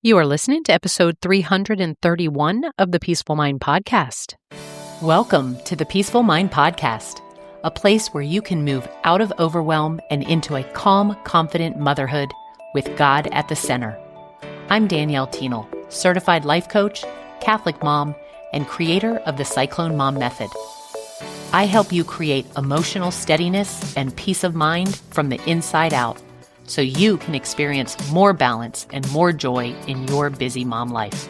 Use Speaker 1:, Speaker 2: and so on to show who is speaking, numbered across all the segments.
Speaker 1: You are listening to episode 331 of the Peaceful Mind Podcast. Welcome to the Peaceful Mind Podcast, a place where you can move out of overwhelm and into a calm, confident motherhood with God at the center. I'm Danielle Tienel, certified life coach, Catholic mom, and creator of the Cyclone Mom Method. I help you create emotional steadiness and peace of mind from the inside out, so you can experience more balance and more joy in your busy mom life.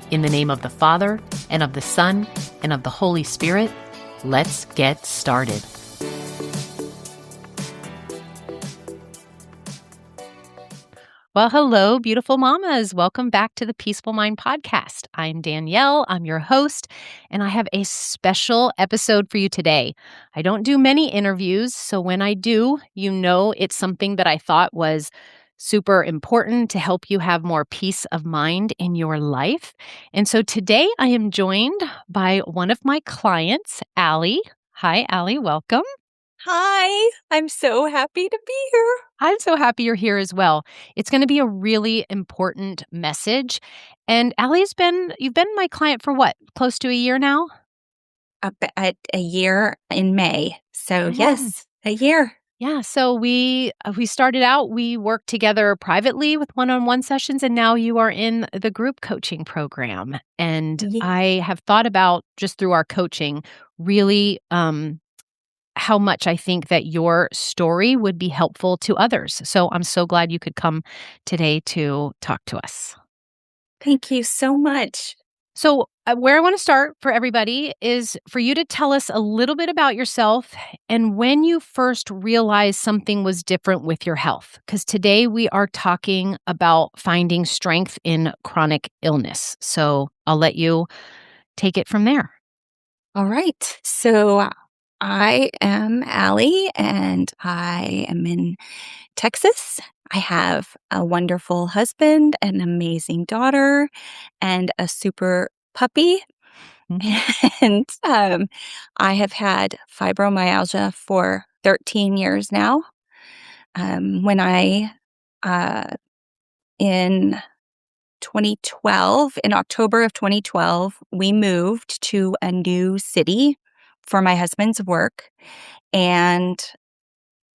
Speaker 1: In the name of the Father, and of the Son, and of the Holy Spirit, let's get started. Well, hello, beautiful mamas. Welcome back to the Peaceful Mind Podcast. I'm Danielle. I'm your host, and I have a special episode for you today. I don't do many interviews, so when I do, you know it's something that I thought was super important to help you have more peace of mind in your life. And so today I am joined by one of my clients, Allie. Hi, Allie. Welcome.
Speaker 2: Hi, I'm so happy to be here.
Speaker 1: I'm so happy you're here as well. It's going to be a really important message. And Allie's you've been my client for what? Close to a year now?
Speaker 2: A year in May. So
Speaker 1: Yeah.
Speaker 2: yes, a year.
Speaker 1: Yeah. So we started out, we worked together privately with one-on-one sessions, and now you are in the group coaching program. And
Speaker 2: Yeah.
Speaker 1: I have thought about, just through our coaching, really how much I think that your story would be helpful to others. So I'm so glad you could come today to talk to us.
Speaker 2: Thank you so much.
Speaker 1: So where I want to start for everybody is for you to tell us a little bit about yourself and when you first realized something was different with your health. Because today we are talking about finding strength in chronic illness. So I'll let you take it from there.
Speaker 2: All right. So I am Allie and I am in Texas. I have a wonderful husband, an amazing daughter, and a super puppy. And I have had fibromyalgia for 13 years now. When I, in 2012, in October of 2012, we moved to a new city for my husband's work. And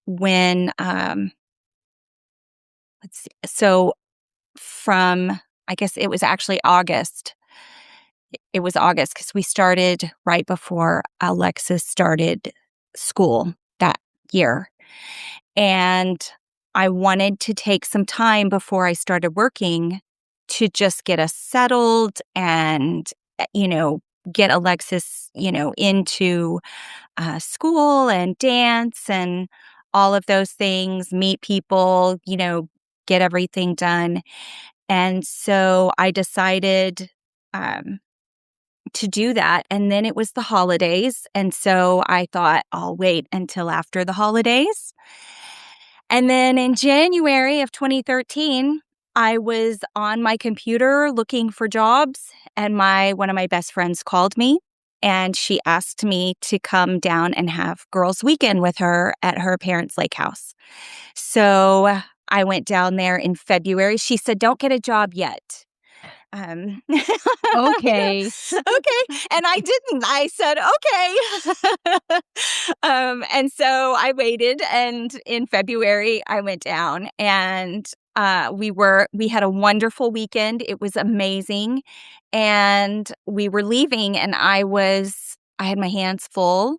Speaker 2: when, let's see, so from, I guess it was actually August. It was August because we started right before Alexis started school that year. And I wanted to take some time before I started working to just get us settled and, get Alexis, into school and dance and all of those things, meet people, get everything done. And so I decided to do that. And then it was the holidays. And so I thought, I'll wait until after the holidays. And then in January of 2013, I was on my computer looking for jobs, and one of my best friends called me, and she asked me to come down and have girls' weekend with her at her parents' lake house. So I went down there in February. She said, "Don't get a job yet."
Speaker 1: Okay.
Speaker 2: Okay. And I didn't. I said, okay. And so I waited. And in February, I went down and we had a wonderful weekend. It was amazing. And we were leaving and I had my hands full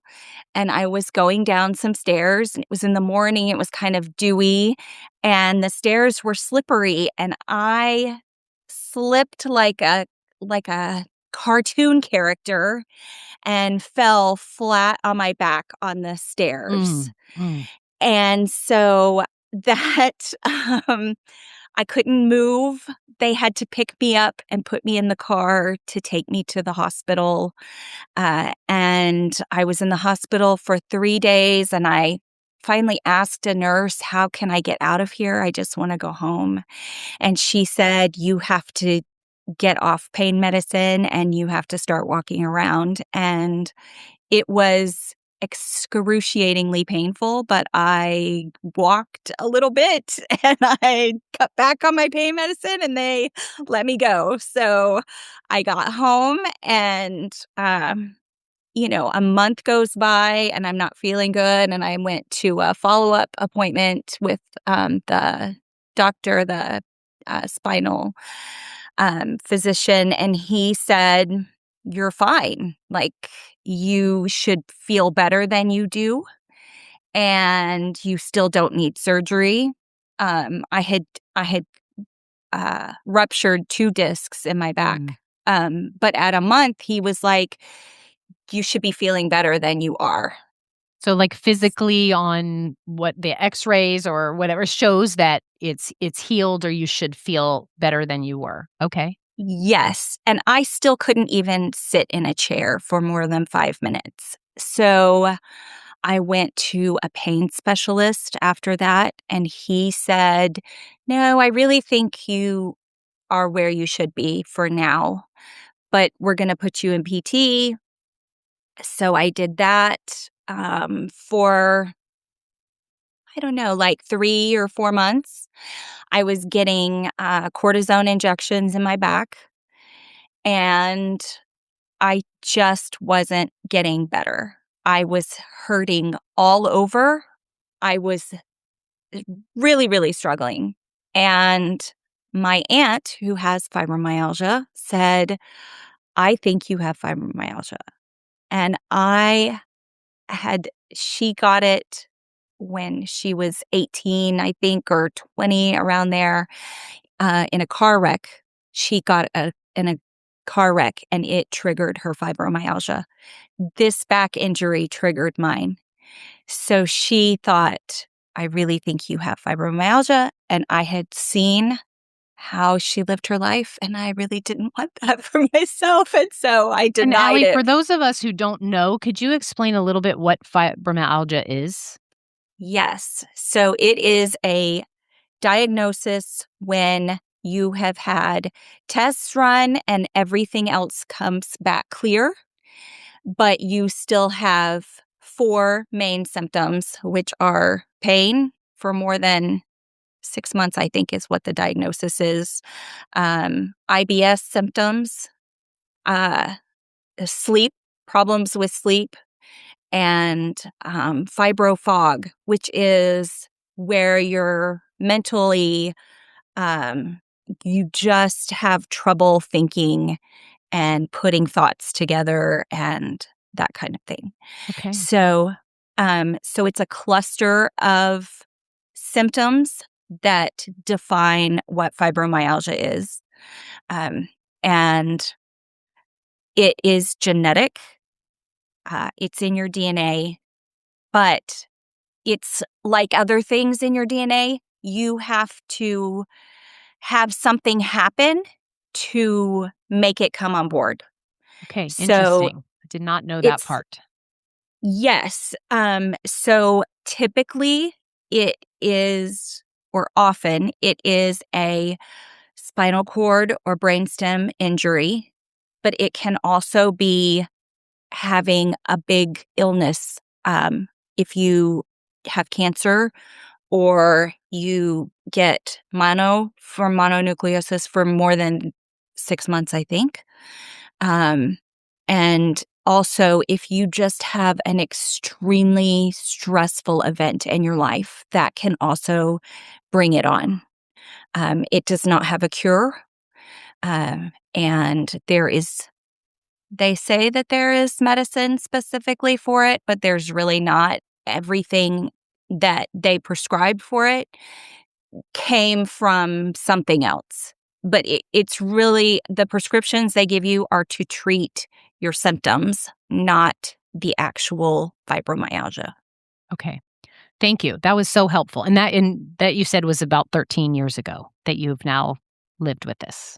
Speaker 2: and I was going down some stairs and it was in the morning. It was kind of dewy and the stairs were slippery and I slipped like a cartoon character and fell flat on my back on the stairs. And so that I couldn't move. They had to pick me up and put me in the car to take me to the hospital. And I was in the hospital for 3 days and I finally asked a nurse, "How can I get out of here? I just want to go home." And she said, "You have to get off pain medicine and you have to start walking around." And it was excruciatingly painful, but I walked a little bit and I cut back on my pain medicine and they let me go. So I got home and, a month goes by and I'm not feeling good. And I went to a follow-up appointment with the doctor, the spinal physician, and he said, "You're fine. Like, you should feel better than you do, and you still don't need surgery." I had ruptured 2 discs in my back. But at a month, he was like, "You should be feeling better than you are."
Speaker 1: So, like, physically on what the X-rays or whatever shows that it's healed or you should feel better than you were. Okay.
Speaker 2: Yes, and I still couldn't even sit in a chair for more than 5 minutes. So I went to a pain specialist after that, and he said, "No, I really think you are where you should be for now, but we're gonna put you in PT." So I did that, for, I don't know, like 3 or 4 months. I was getting, cortisone injections in my back, and I just wasn't getting better. I was hurting all over. I was really, really struggling. And my aunt, who has fibromyalgia, said, "I think you have fibromyalgia." And she got it when she was 18, I think, or 20, around there, in a car wreck. She got in a car wreck and it triggered her fibromyalgia. This back injury triggered mine. So she thought, "I really think you have fibromyalgia." And I had seen how she lived her life, and I really didn't want that for myself. And so I
Speaker 1: And
Speaker 2: denied
Speaker 1: Allie,
Speaker 2: it.
Speaker 1: for those of us who don't know, could you explain a little bit what fibromyalgia is?
Speaker 2: Yes. So it is a diagnosis when you have had tests run and everything else comes back clear, but you still have 4 main symptoms, which are pain for more than 6 months, I think is what the diagnosis is, IBS symptoms, uh, sleep, problems with sleep, and fibro fog, which is where you're mentally, um, you just have trouble thinking and putting thoughts together and that kind of thing.
Speaker 1: Okay.
Speaker 2: So it's a cluster of symptoms that define what fibromyalgia is. Um, and it is genetic. It's in your DNA, but it's like other things in your DNA. You have to have something happen to make it come on board.
Speaker 1: Okay.
Speaker 2: So
Speaker 1: Interesting. I did not know that
Speaker 2: it's
Speaker 1: part.
Speaker 2: yes. So typically it is, or often it is, a spinal cord or brainstem injury, but it can also be having a big illness. If you have cancer or you get mononucleosis for more than 6 months, I think. And also, if you just have an extremely stressful event in your life, that can also bring it on. It does not have a cure. And they say that there is medicine specifically for it, but there's really not. Everything that they prescribed for it came from something else. But it's really, the prescriptions they give you are to treat your symptoms, not the actual fibromyalgia.
Speaker 1: Okay. Thank you. That was so helpful. And that you said was about 13 years ago that you've now lived with this.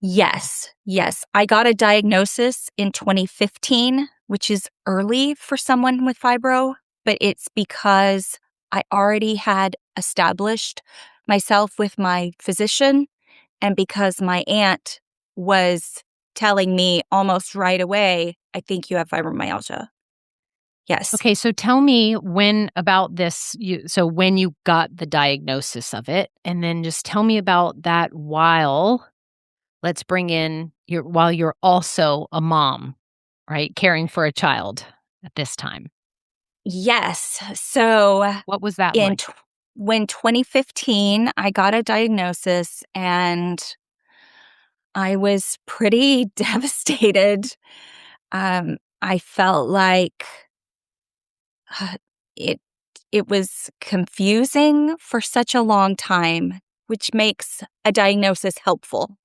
Speaker 2: Yes, yes. I got a diagnosis in 2015, which is early for someone with fibro, but it's because I already had established myself with my physician and because my aunt was telling me almost right away, "I think you have fibromyalgia." Yes.
Speaker 1: Okay, so tell me when about this so when you got the diagnosis of it, and then just tell me about that while let's bring in your while you're also a mom, right? Caring for a child at this time.
Speaker 2: Yes. So
Speaker 1: What was that
Speaker 2: in
Speaker 1: like?
Speaker 2: tw when 2015, I got a diagnosis, and I was pretty devastated. I felt like, uh, it it was confusing for such a long time, which makes a diagnosis helpful.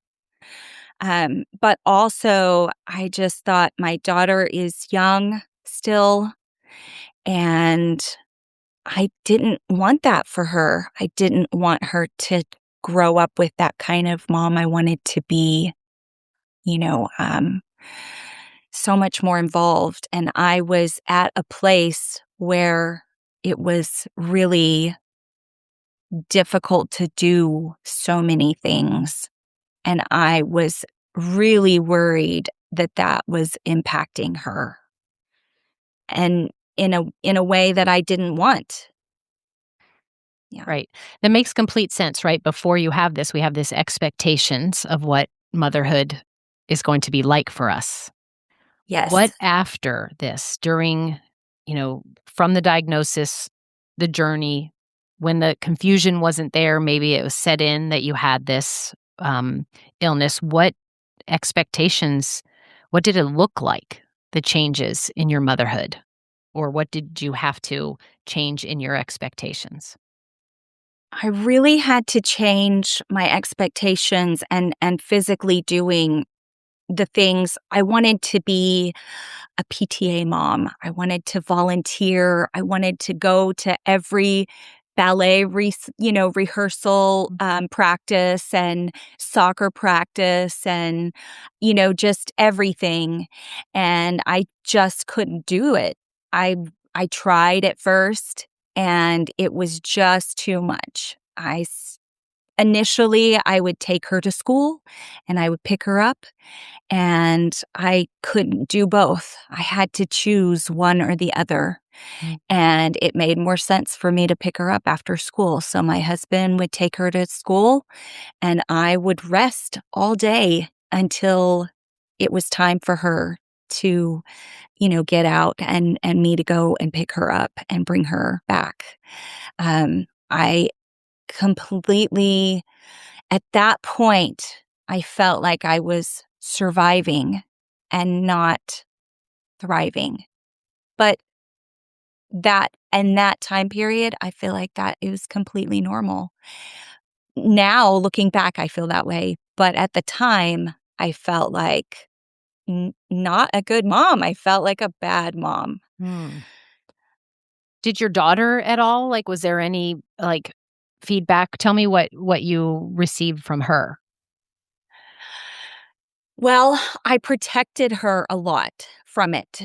Speaker 2: But also, I just thought my daughter is young still, and I didn't want that for her. I didn't want her to grow up with that kind of mom. I wanted to be, you know, so much more involved. And I was at a place where it was really difficult to do so many things. And I was really worried that that was impacting her, and in a way that I didn't want. Yeah.
Speaker 1: Right. That makes complete sense, right? Before you have this, we have this expectations of what motherhood is going to be like for us. What
Speaker 2: Yes.
Speaker 1: after this, during, from the diagnosis, the journey, when the confusion wasn't there, maybe it was set in that you had this illness, what expectations, what did it look like, the changes in your motherhood? Or what did you have to change in your expectations?
Speaker 2: I really had to change my expectations and physically doing the things. I wanted to be a PTA mom. I wanted to volunteer. I wanted to go to every ballet rehearsal, practice, and soccer practice, and just everything. And I just couldn't do it. I tried at first, and it was just too much. Initially, I would take her to school, and I would pick her up, and I couldn't do both. I had to choose one or the other,
Speaker 1: Mm.
Speaker 2: and it made more sense for me to pick her up after school. So my husband would take her to school, and I would rest all day until it was time for her to, get out, and me to go and pick her up and bring her back. I completely At that point, I felt like I was surviving and not thriving. But that time period, I feel like that it was completely normal. Now, looking back, I feel that way, but at the time, I felt like not a good mom. I felt like a bad mom.
Speaker 1: Hmm. Did your daughter at all, like, was there any, like, feedback? Tell me what you received from her.
Speaker 2: Well, I protected her a lot from it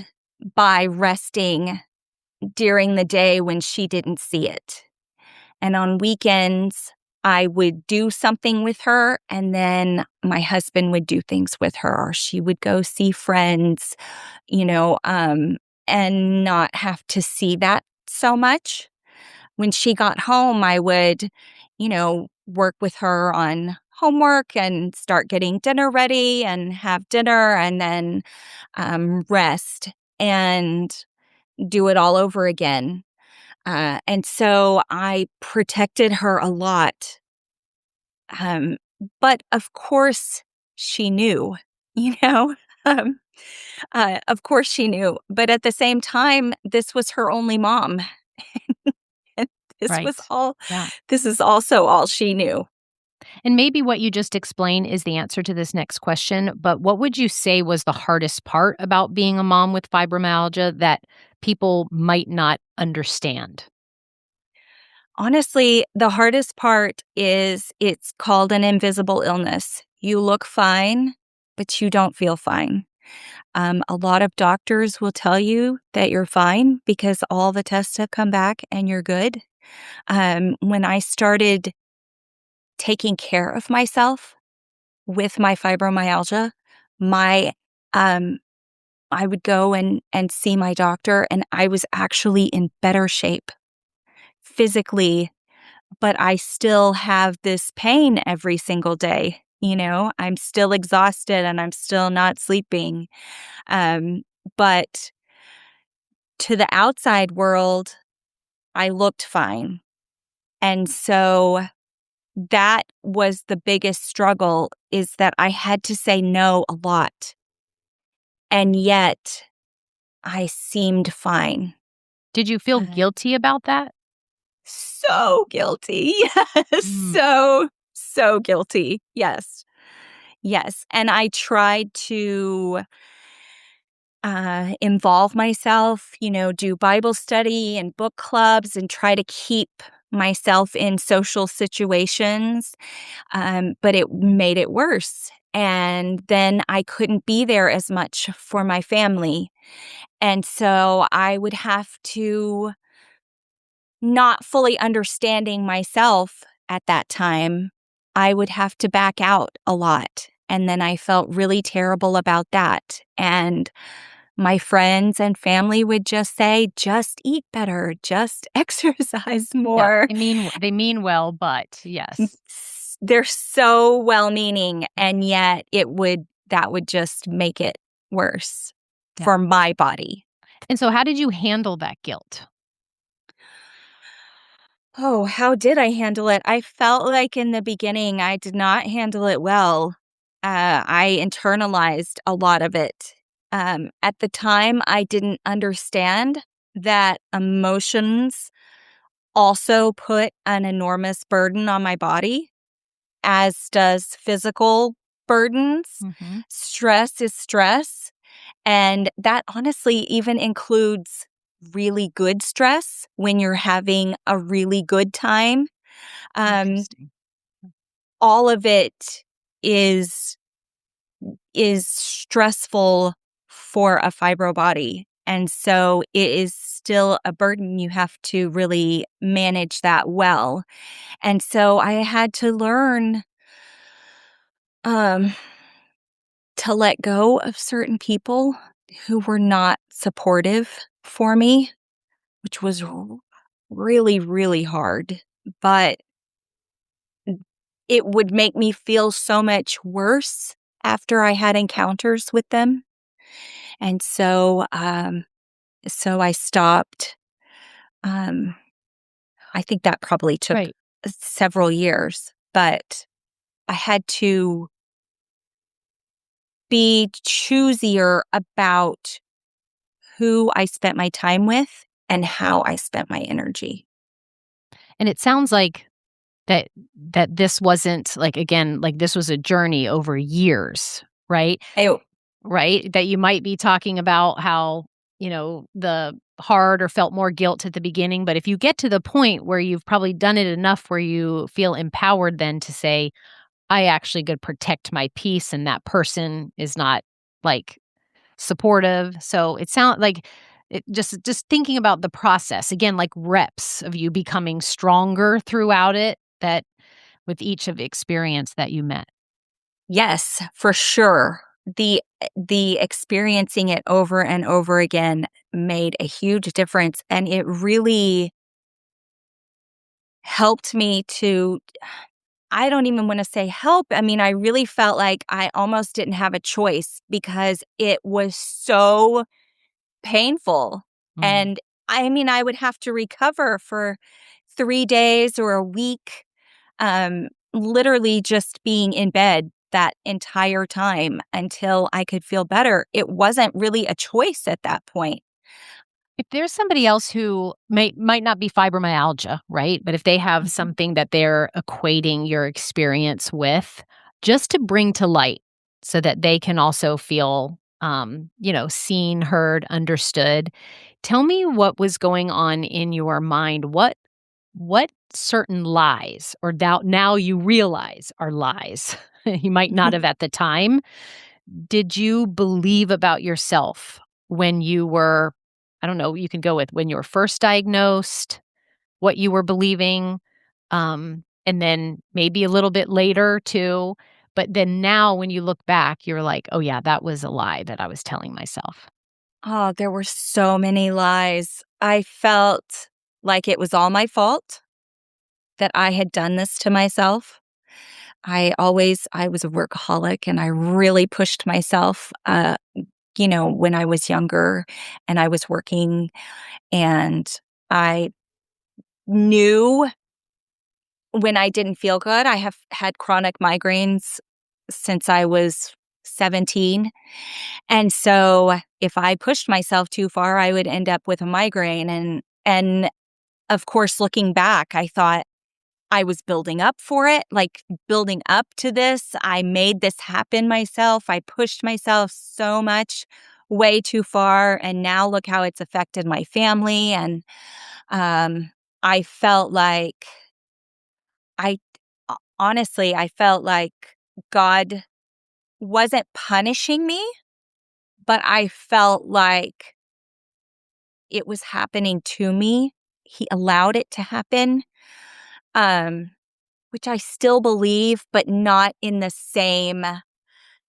Speaker 2: by resting during the day when she didn't see it. And on weekends, I would do something with her, and then my husband would do things with her, or she would go see friends, you know, um, and not have to see that so much. When she got home, I would, work with her on homework and start getting dinner ready and have dinner, and then rest and do it all over again. And so I protected her a lot. Um, but of course she knew, you know? Um, of course she knew. But at the same time, this was her only mom. And this was
Speaker 1: Right.
Speaker 2: all,
Speaker 1: Yeah.
Speaker 2: this is also all she knew.
Speaker 1: And maybe what you just explained is the answer to this next question, but what would you say was the hardest part about being a mom with fibromyalgia that people might not understand?
Speaker 2: Honestly, the hardest part is it's called an invisible illness. You look fine, but you don't feel fine. A lot of doctors will tell you that you're fine because all the tests have come back and you're good. When I started taking care of myself with my fibromyalgia, my um, I would go and see my doctor, and I was actually in better shape physically, but I still have this pain every single day. I'm still exhausted and I'm still not sleeping. Um, but to the outside world, I looked fine. And so that was the biggest struggle, is that I had to say no a lot. And yet I seemed fine.
Speaker 1: Did you feel
Speaker 2: Uh,
Speaker 1: guilty about that?
Speaker 2: so guilty. Yes.
Speaker 1: Mm.
Speaker 2: So guilty. Yes. Yes. And I tried to involve myself, do Bible study and book clubs and try to keep myself in social situations. But it made it worse. And then I couldn't be there as much for my family. And so I would have to, not fully understanding myself at that time, I would have to back out a lot. And then I felt really terrible about that. And my friends and family would just say, just eat better, just exercise
Speaker 1: Yeah,
Speaker 2: more.
Speaker 1: they mean well, but yes.
Speaker 2: They're so well meaning. And yet that would just make it worse
Speaker 1: Yeah.
Speaker 2: for my body.
Speaker 1: And so how did you handle that guilt?
Speaker 2: Oh, how did I handle it? I felt like in the beginning I did not handle it well. I internalized a lot of it. At the time, I didn't understand that emotions also put an enormous burden on my body, as does physical burdens.
Speaker 1: Mhm.
Speaker 2: Stress is stress. And that honestly even includes really good stress when you're having a really good time. Um,
Speaker 1: Interesting.
Speaker 2: all of it is stressful for a fibro body. And so it is still a burden. You have to really manage that well. And so I had to learn um, to let go of certain people who were not supportive for me, which was really, really hard. But it would make me feel so much worse after I had encounters with them. And so I stopped. Um, I think that probably took
Speaker 1: Right.
Speaker 2: several years, but I had to be choosier about who I spent my time with and how I spent my energy.
Speaker 1: And it sounds like that this wasn't like, again, like this was a journey over years, right?
Speaker 2: I,
Speaker 1: Right? That you might be talking about how, the hard or felt more guilt at the beginning, but if you get to the point where you've probably done it enough where you feel empowered then to say, I actually could protect my peace and that person is not like supportive. So it sounds like just thinking about the process again, like reps of you becoming stronger throughout it, that with each of experience that you met.
Speaker 2: yes, for sure. The experiencing it over and over again made a huge difference, and it really helped me to, I don't even want to say help. I mean, I really felt like I almost didn't have a choice because it was so painful.
Speaker 1: Mm.
Speaker 2: And I mean, I would have to recover for 3 days or a week, literally just being in bed that entire time until I could feel better. It wasn't really a choice at that point.
Speaker 1: If there's somebody else who might not be fibromyalgia, right? But if they have
Speaker 2: Mhm.
Speaker 1: something that they're equating your experience with, just to bring to light so that they can also feel seen, heard, understood. Tell me what was going on in your mind. What certain lies or doubt now you realize are lies you might not have at the time, did you believe about yourself when you were, I don't know, you can go with when you were first diagnosed, what you were believing, and then maybe a little bit later too. But then now when you look back, you're like, oh, yeah, that was a lie that I was telling myself.
Speaker 2: Oh, there were so many lies. I felt like it was all my fault that I had done this to myself. I was a workaholic and I really pushed myself, when I was younger and I was working, and I knew when I didn't feel good. I have had chronic migraines since I was 17. And so if I pushed myself too far, I would end up with a migraine. And of course, looking back, I thought I was building up for it, like building up to this. I made this happen myself. I pushed myself so much, way too far. And now look how it's affected my family. And I felt like I honestly, I felt like God wasn't punishing me, but I felt like it was happening to me. He allowed it to happen, um, which I still believe, but not in the same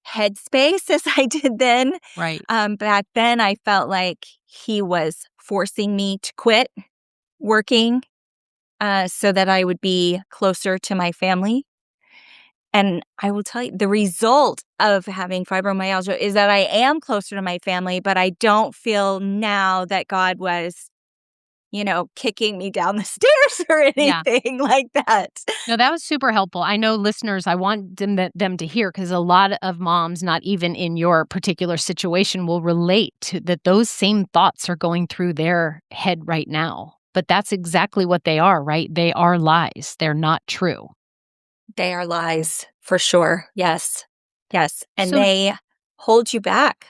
Speaker 2: headspace as I did then.
Speaker 1: Right.
Speaker 2: Back then, I felt like he was forcing me to quit working so that I would be closer to my family. And I will tell you, the result of having fibromyalgia is that I am closer to my family, but I don't feel now that God was, kicking me down the stairs or
Speaker 1: Yeah.
Speaker 2: anything like that.
Speaker 1: No, that was super helpful. I know listeners, I want them to hear, because a lot of moms, not even in your particular situation, will relate to that. Those same thoughts are going through their head right now. But that's exactly what they are, right? They are lies. They're not true.
Speaker 2: They are lies, for sure. Yes. Yes. And
Speaker 1: So,
Speaker 2: they hold you back.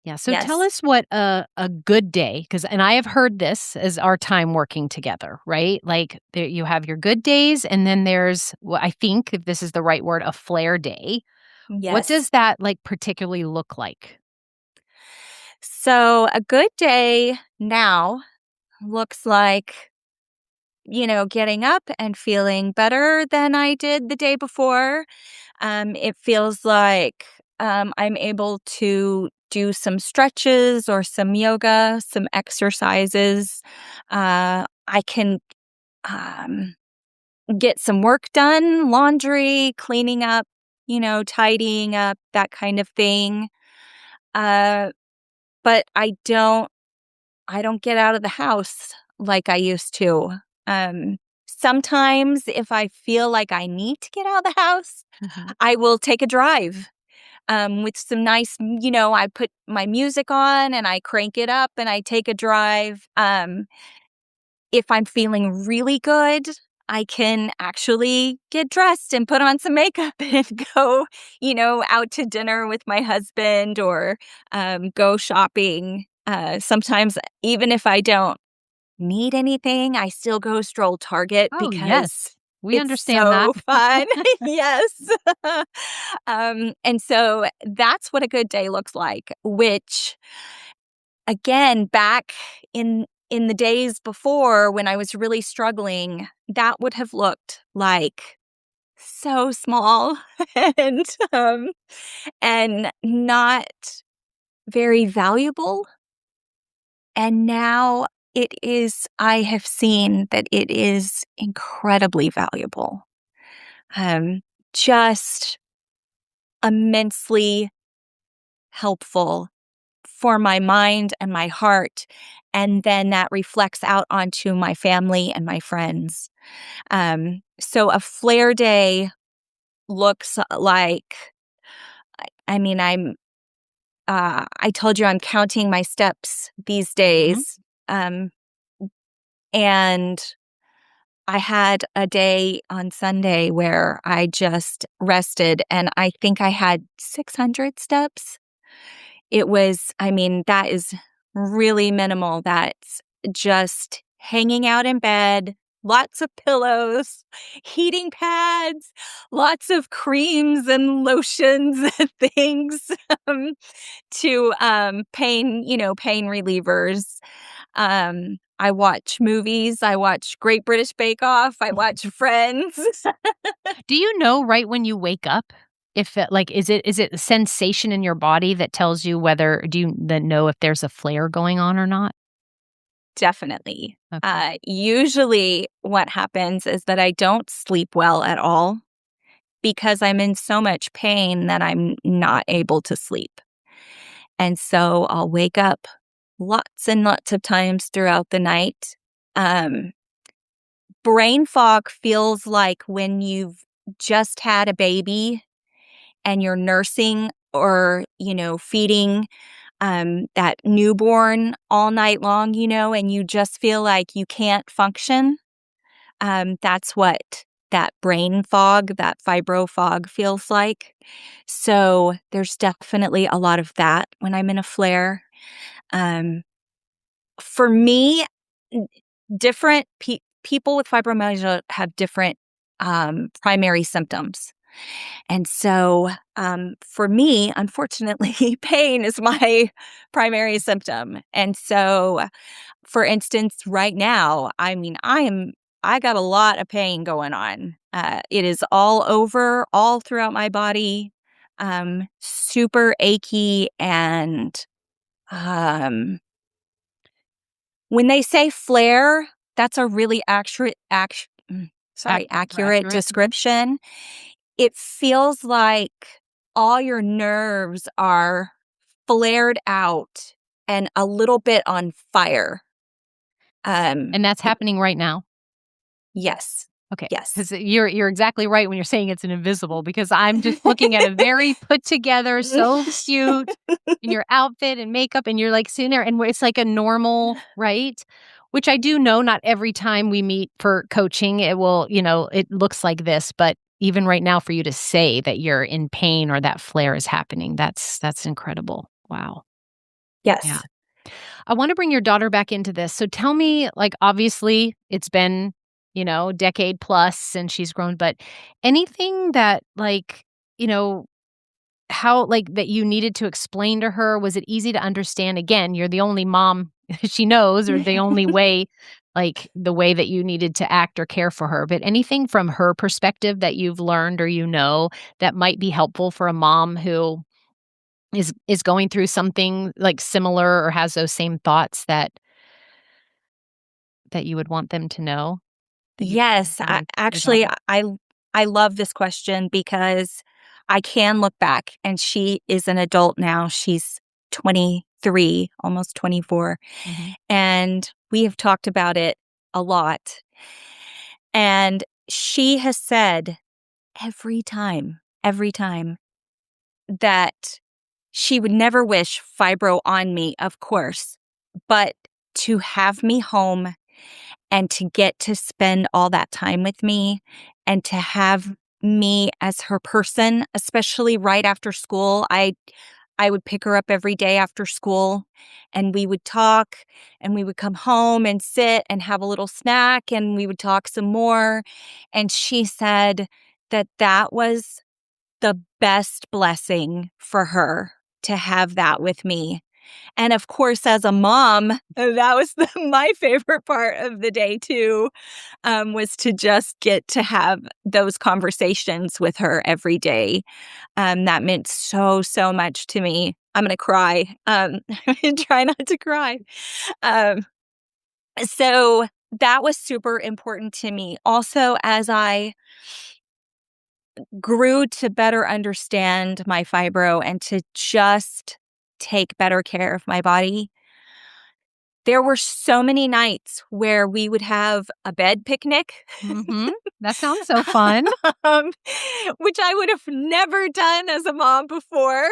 Speaker 1: yeah. So tell
Speaker 2: Yes.
Speaker 1: us what a good day, because, and I have heard this as our time working together, right? Like there, you have your good days, and then there's, well, I think, if this is the right word, a flare day. What
Speaker 2: Yes.
Speaker 1: does that like particularly look like?
Speaker 2: So a good day now looks like, getting up and feeling better than I did the day before. It feels like I'm able to do some stretches or some yoga, some exercises. I can um, get some work done, laundry, cleaning up, tidying up, that kind of thing. Uh, but I don't get out of the house like I used to. Sometimes if I feel like I need to get out of the house,
Speaker 1: Mhm.
Speaker 2: I will take a drive with some nice, I put my music on and I crank it up and I take a drive. If I'm feeling really good, I can actually get dressed and put on some makeup and go, out to dinner with my husband or go shopping. Sometimes, even if I don't need anything, I still go stroll Target
Speaker 1: Oh,
Speaker 2: because
Speaker 1: yes. We
Speaker 2: it's
Speaker 1: understand that.
Speaker 2: so fun. Yes. And so that's what a good day looks like, which again, back in the days before when I was really struggling, that would have looked like so small and um and not very valuable. And now I have seen that it is incredibly valuable. Um, just immensely helpful for my mind and my heart. And then that reflects out onto my family and my friends. So a flare day looks like, I mean, I told you I'm counting my steps these
Speaker 1: Mhm.
Speaker 2: days. Um, and I had a day on Sunday where I just rested and I think I had 600 steps. That is really minimal. That's just hanging out in bed, lots of pillows, heating pads, lots of creams and lotions and things to pain relievers. I watch movies. I watch Great British Bake Off. I watch Friends.
Speaker 1: Do you know right when you wake up? if it, like, is it a sensation in your body that tells you whether do you then know if there's a flare going on or not?
Speaker 2: Definitely.
Speaker 1: Okay.
Speaker 2: Usually what happens is that I don't sleep well at all because I'm in so much pain that I'm not able to sleep. And so I'll wake up lots and lots of times throughout the night. Um, Brain fog feels like when you've just had a baby and you're nursing or, feeding that newborn all night long, and you just feel like you can't function. That's what that brain fog, that fibro fog feels like. So there's definitely a lot of that when I'm in a flare. Um, for me, n- different people with fibromyalgia have different primary symptoms. And so for me, unfortunately, pain is my primary symptom. And so, for instance, right now, I mean, I got a lot of pain going on. It is all over, all throughout my body, super achy. And um, when they say flare, that's a really accurate
Speaker 1: Accurate.
Speaker 2: description. It feels like all your nerves are flared out and a little bit on fire.
Speaker 1: And that's happening right now?
Speaker 2: Yes.
Speaker 1: Okay,
Speaker 2: Yes.
Speaker 1: because you're exactly right when you're saying it's an invisible, because I'm just looking at a very put together, so cute in your outfit and makeup, and you're, like, sitting there, and it's like a normal, right? Which I do know not every time we meet for coaching, it will, it looks like this, but even right now for you to say that you're in pain or that flare is happening, that's incredible. Wow. Yeah.
Speaker 2: Yes.
Speaker 1: I want to bring your daughter back into this. So tell me, like, obviously it's been, decade plus since she's grown, but anything that, like, you know, how, like, that you needed to explain to her? Was it easy to understand? Again, you're the only mom she knows, or the only way, like, the way that you needed to act or care for her. But anything from her perspective that you've learned or that might be helpful for a mom who is going through something, like, similar or has those same thoughts that you would want them to know? That you
Speaker 2: Yes.
Speaker 1: tell your
Speaker 2: Actually,
Speaker 1: daughter?
Speaker 2: I love this question because I can look back and she is an adult now. She's 23, almost 24.
Speaker 1: Mhm.
Speaker 2: And we have talked about it a lot. And she has said every time that she would never wish fibro on me, of course, but to have me home and to get to spend all that time with me and to have me as her person, especially right after school. I would pick her up every day after school and we would talk and we would come home and sit and have a little snack and we would talk some more. And she said that that was the best blessing for her to have that with me. And of course, as a mom, that was my favorite part of the day too, was to just get to have those conversations with her every day. That meant so, so much to me. I'm going to cry. Try not to cry. Um, so that was super important to me. Also, as I grew to better understand my fibro and to just take better care of my body, there were so many nights where we would have a bed picnic,
Speaker 1: Mhm. That sounds so fun.
Speaker 2: um, which I would have never done as a mom before.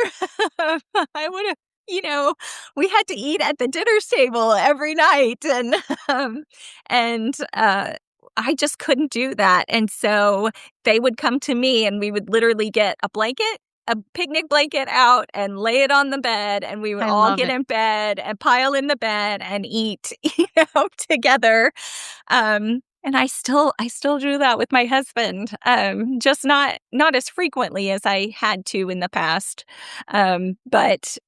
Speaker 2: I would have, we had to eat at the dinner's table every night, and um, and I just couldn't do that. And so they would come to me, and we would literally get a picnic blanket out and lay it on the bed, and we would
Speaker 1: I
Speaker 2: all
Speaker 1: love
Speaker 2: get
Speaker 1: it.
Speaker 2: in bed and pile in the bed and eat, together. And I still do that with my husband, just not as frequently as I had to in the past. But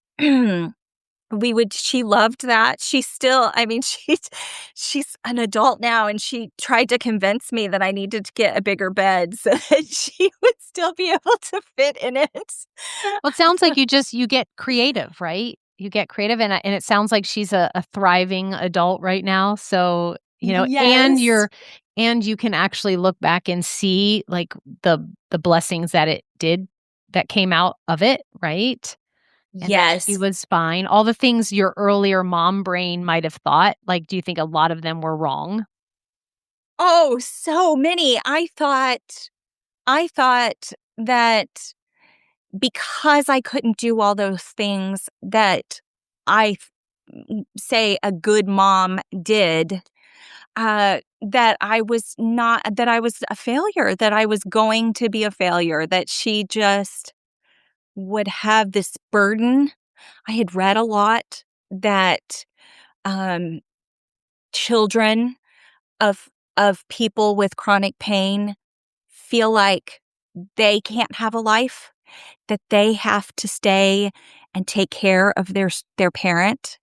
Speaker 2: she loved that. She's still, I mean, she's an adult now, and she tried to convince me that I needed to get a bigger bed so that she would still be able to fit in it.
Speaker 1: Well, it sounds like you get creative, right? You get creative, and it sounds like she's a thriving adult right now. So,
Speaker 2: Yes.
Speaker 1: and you can actually look back and see like the blessings that came out of it, right? And that she
Speaker 2: Yes.
Speaker 1: was fine. All the things your earlier mom brain might have thought, like, do you think a lot of them were wrong?
Speaker 2: Oh, so many. I thought that because I couldn't do all those things that I say a good mom did, that I was a failure, that I was going to be a failure, that she just would have this burden. I had read a lot that um, children of people with chronic pain feel like they can't have a life, that they have to stay and take care of their parent.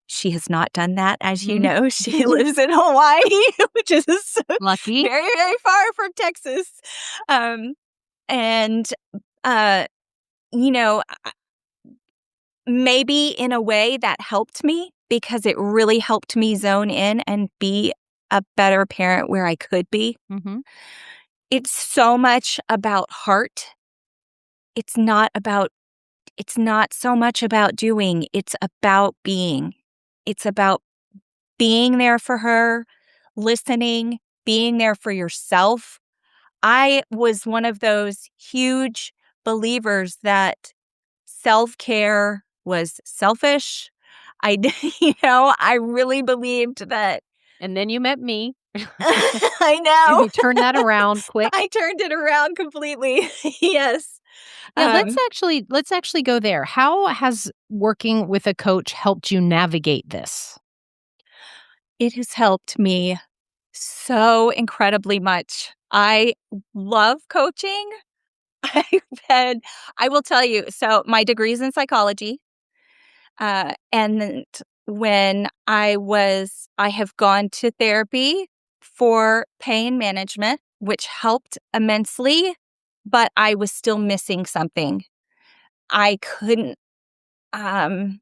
Speaker 2: She has not done that, as you
Speaker 1: Mhm.
Speaker 2: know. She lives in Hawaii, which is
Speaker 1: Lucky.
Speaker 2: very, very far from Texas. Um, and, uh, you know, maybe in a way that helped me because it really helped me zone in and be a better parent where I could be.
Speaker 1: Mhm.
Speaker 2: It's so much about heart. It's not about it's not so much about doing, it's about being. It's about being there for her, listening, being there for yourself. I was one of those huge believers that self-care was selfish. I really believed that.
Speaker 1: And then you met me,
Speaker 2: I
Speaker 1: and
Speaker 2: know.
Speaker 1: you turned that around quick.
Speaker 2: I turned it around completely. Yes.
Speaker 1: Yeah,
Speaker 2: Um,
Speaker 1: let's actually go there. How has working with a coach helped you navigate this?
Speaker 2: it has helped me so incredibly much. I love coaching. I've had I will tell you, so my degree's in psychology, and when I have gone to therapy for pain management, which helped immensely, but I was still missing something. I couldn't, um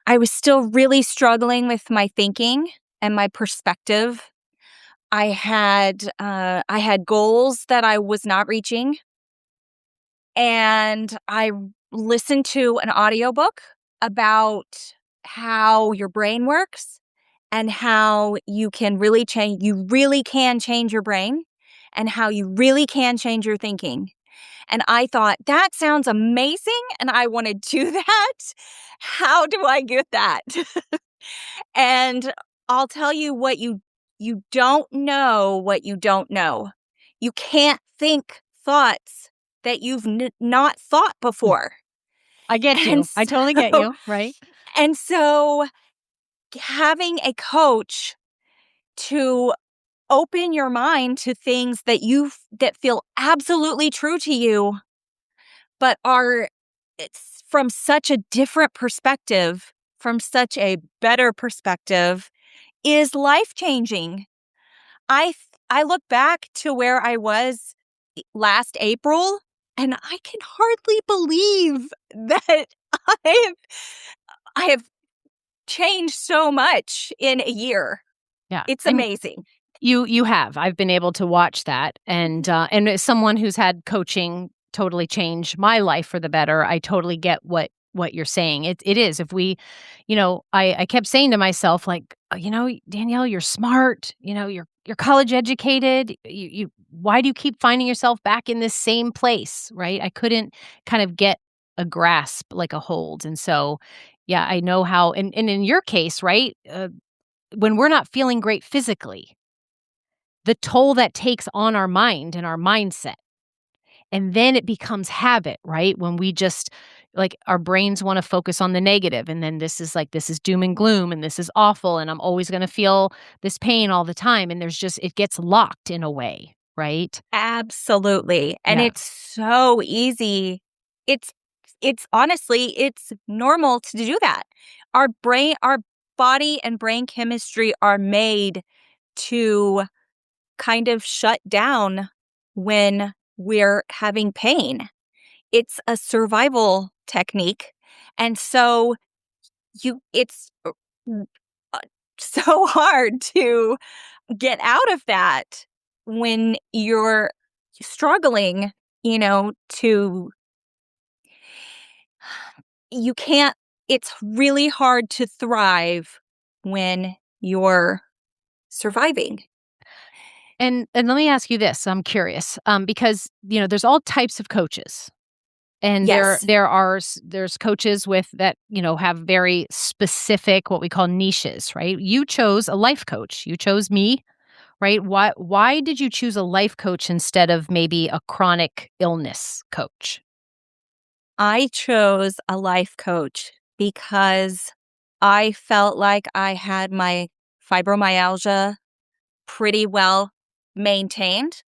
Speaker 2: I was still really struggling with my thinking and my perspective. I had goals that I was not reaching, and I listened to an audiobook about how your brain works and how you really can change your brain and how you really can change your thinking. And I thought, that sounds amazing and I want to do that. How do I get that? And I'll tell you you don't know what you don't know. You can't think thoughts that you've not thought before.
Speaker 1: I get
Speaker 2: And
Speaker 1: you. I
Speaker 2: so
Speaker 1: totally get you, right?
Speaker 2: and so having a coach to open your mind to things that feel absolutely true to you, but are it's from such a different perspective, from such a better perspective, is life-changing. I look back to where I was last April, and I can hardly believe that I have I have changed so much in a year.
Speaker 1: Yeah,
Speaker 2: It's
Speaker 1: and
Speaker 2: amazing.
Speaker 1: you have. I've been able to watch that, and as someone who's had coaching totally change my life for the better, I totally get what you're saying. It is if we, I kept saying to myself like, Danielle, you're smart. You're college educated. You why do you keep finding yourself back in this same place, right? I couldn't kind of get a grasp, like a hold, and so yeah, I know how. And in your case, right, when we're not feeling great physically, the toll that takes on our mind and our mindset. And then it becomes habit, right? When we just like our brains want to focus on the negative, and then this is doom and gloom and this is awful and I'm always going to feel this pain all the time, and it gets locked in a way, right?
Speaker 2: Absolutely. And
Speaker 1: Yeah.
Speaker 2: it's so easy. It's it's honestly, it's normal to do that. Our body and brain chemistry are made to kind of shut down when we're having pain. It's a survival technique. And so it's uh, so hard to get out of that when you're struggling, to you can't it's really hard to thrive when you're surviving.
Speaker 1: And let me ask you this. I'm curious, because there's all types of coaches, and
Speaker 2: Yes,
Speaker 1: there's coaches with that have very specific what we call niches, right? You chose a life coach. You chose me, right? Why did you choose a life coach instead of maybe a chronic illness coach?
Speaker 2: I chose a life coach because I felt like I had my fibromyalgia pretty well maintained,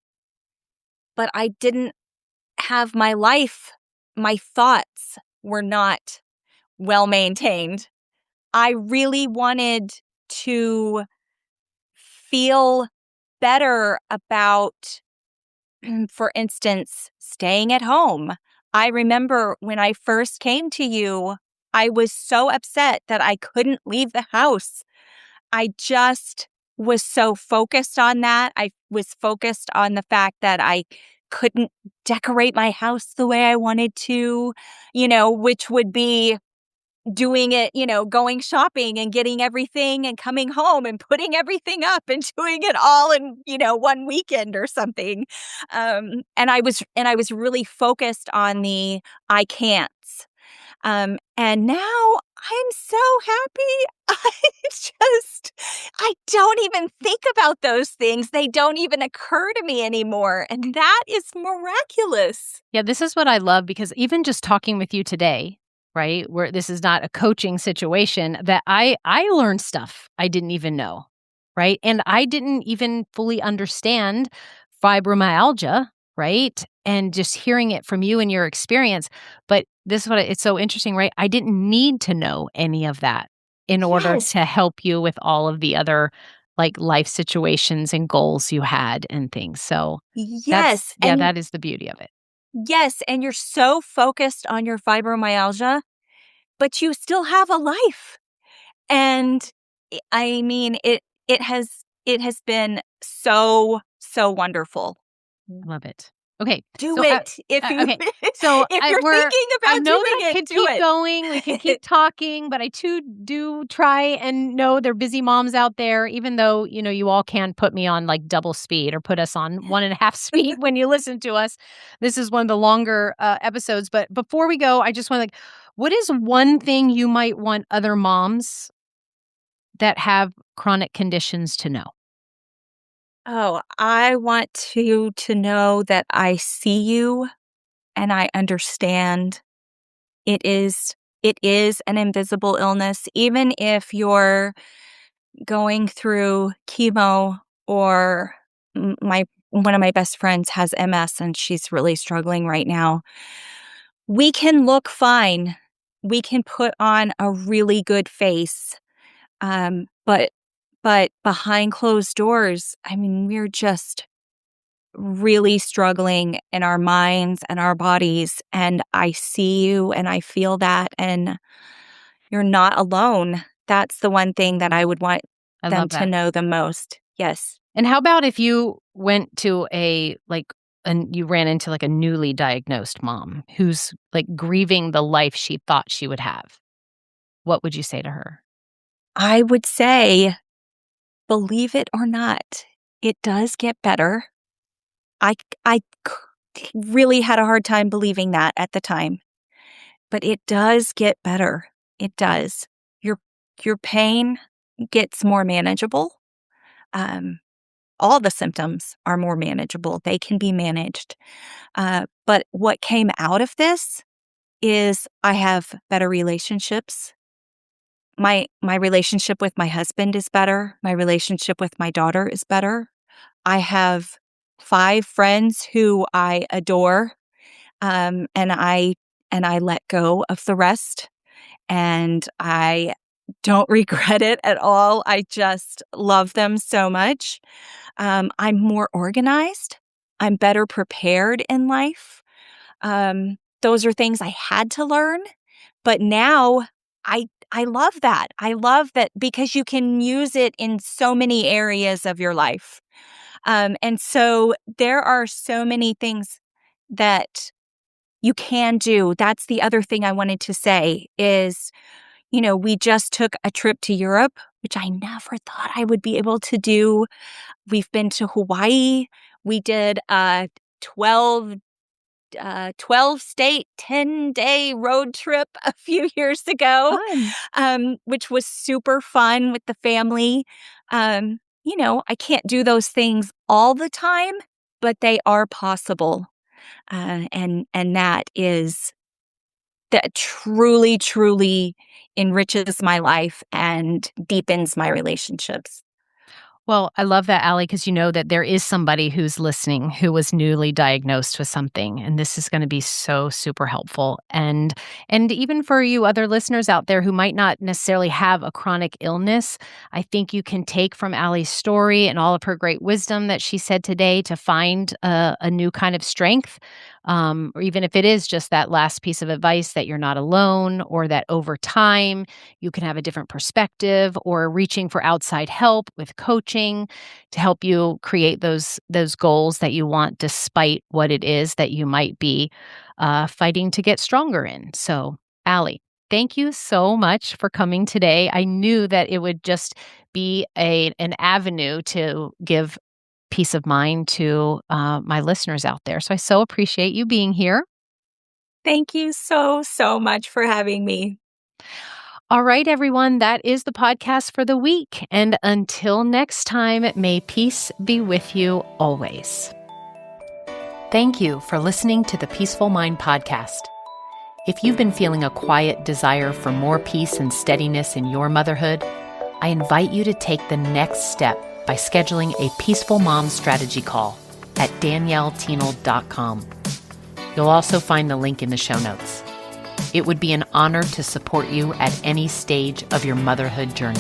Speaker 2: but I didn't have my life. My thoughts were not well maintained. I really wanted to feel better about, for instance, staying at home. I remember when I first came to you, I was so upset that I couldn't leave the house. I just was so focused on that. I was focused on the fact that I couldn't decorate my house the way I wanted to, which would be doing it, going shopping and getting everything and coming home and putting everything up and doing it all in, one weekend or something. And I was really focused on the I can'ts. And now I'm so happy. I don't even think about those things. They don't even occur to me anymore. And that is miraculous.
Speaker 1: Yeah, this is what I love, because even just talking with you today, right, where this is not a coaching situation, that I learned stuff I didn't even know, right? And I didn't even fully understand fibromyalgia, right? And just hearing it from you and your experience. But this is it's so interesting, right? I didn't need to know any of that in order
Speaker 2: Yes.
Speaker 1: to help you with all of the other like life situations and goals you had and things. So
Speaker 2: Yes. And
Speaker 1: that is the beauty of it.
Speaker 2: yes. And you're so focused on your fibromyalgia, but you still have a life. And I mean, it has been so, so wonderful.
Speaker 1: I love it. Okay.
Speaker 2: Do
Speaker 1: So,
Speaker 2: it. If you
Speaker 1: okay. So
Speaker 2: if you're thinking
Speaker 1: I
Speaker 2: about
Speaker 1: know
Speaker 2: doing
Speaker 1: that I
Speaker 2: it,
Speaker 1: could
Speaker 2: do
Speaker 1: keep
Speaker 2: it.
Speaker 1: going. We could keep talking, but I too do try and know there are busy moms out there, even though, you all can put me on like double speed or put us on 1.5 speed when you listen to us. This is one of the longer episodes. But before we go, I just want to what is one thing you might want other moms that have chronic conditions to know?
Speaker 2: Oh, I want you to know that I see you and I understand. It is an invisible illness. Even if you're going through chemo or my one of my best friends has MS and she's really struggling right now. We can look fine. We can put on a really good face. But behind closed doors, I mean, we're just really struggling in our minds and our bodies. And I see you and I feel that. And you're not alone. That's the one thing that I would want
Speaker 1: I
Speaker 2: them
Speaker 1: love
Speaker 2: to
Speaker 1: that.
Speaker 2: know the most. Yes.
Speaker 1: And how about if you went to and you ran into like a newly diagnosed mom who's like grieving the life she thought she would have? What would you say to her?
Speaker 2: I would say, believe it or not, it does get better. Really had a hard time believing that at the time, but it does get better. It does. Your your pain gets more manageable. Um, all the symptoms are more manageable. They can be managed. But what came out of this is I have better relationships. My relationship with my husband is better. My relationship with my daughter is better. I have 5 friends who I adore, and and I let go of the rest. And I don't regret it at all. I just love them so much. I'm more organized. I'm better prepared in life. Those are things I had to learn, but now I love that. I love that because you can use it in so many areas of your life. And so there are so many things that you can do. That's the other thing I wanted to say is, we just took a trip to Europe, which I never thought I would be able to do. We've been to Hawaii. We did a 12 state, 10-day road trip a few years ago, which was super fun with the family. I can't do those things all the time, but they are possible. And that truly, truly enriches my life and deepens my relationships.
Speaker 1: Well, I love that, Allie, because you know that there is somebody who's listening who was newly diagnosed with something, and this is going to be so super helpful. And even for you other listeners out there who might not necessarily have a chronic illness, I think you can take from Allie's story and all of her great wisdom that she said today to find a new kind of strength. Or even if it is just that last piece of advice that you're not alone, or that over time you can have a different perspective, or reaching for outside help with coaching to help you create those goals that you want, despite what it is that you might be fighting to get stronger in. So, Allie, thank you so much for coming today. I knew that it would just be an avenue to give peace of mind to my listeners out there. So I so appreciate you being here.
Speaker 2: Thank you so, so much for having me.
Speaker 1: All right, everyone, that is the podcast for the week. And until next time, may peace be with you always. Thank you for listening to the Peaceful Mind podcast. If you've been feeling a quiet desire for more peace and steadiness in your motherhood, I invite you to take the next step by scheduling a Peaceful Mom strategy call at danielletenold.com. You'll also find the link in the show notes. It would be an honor to support you at any stage of your motherhood journey.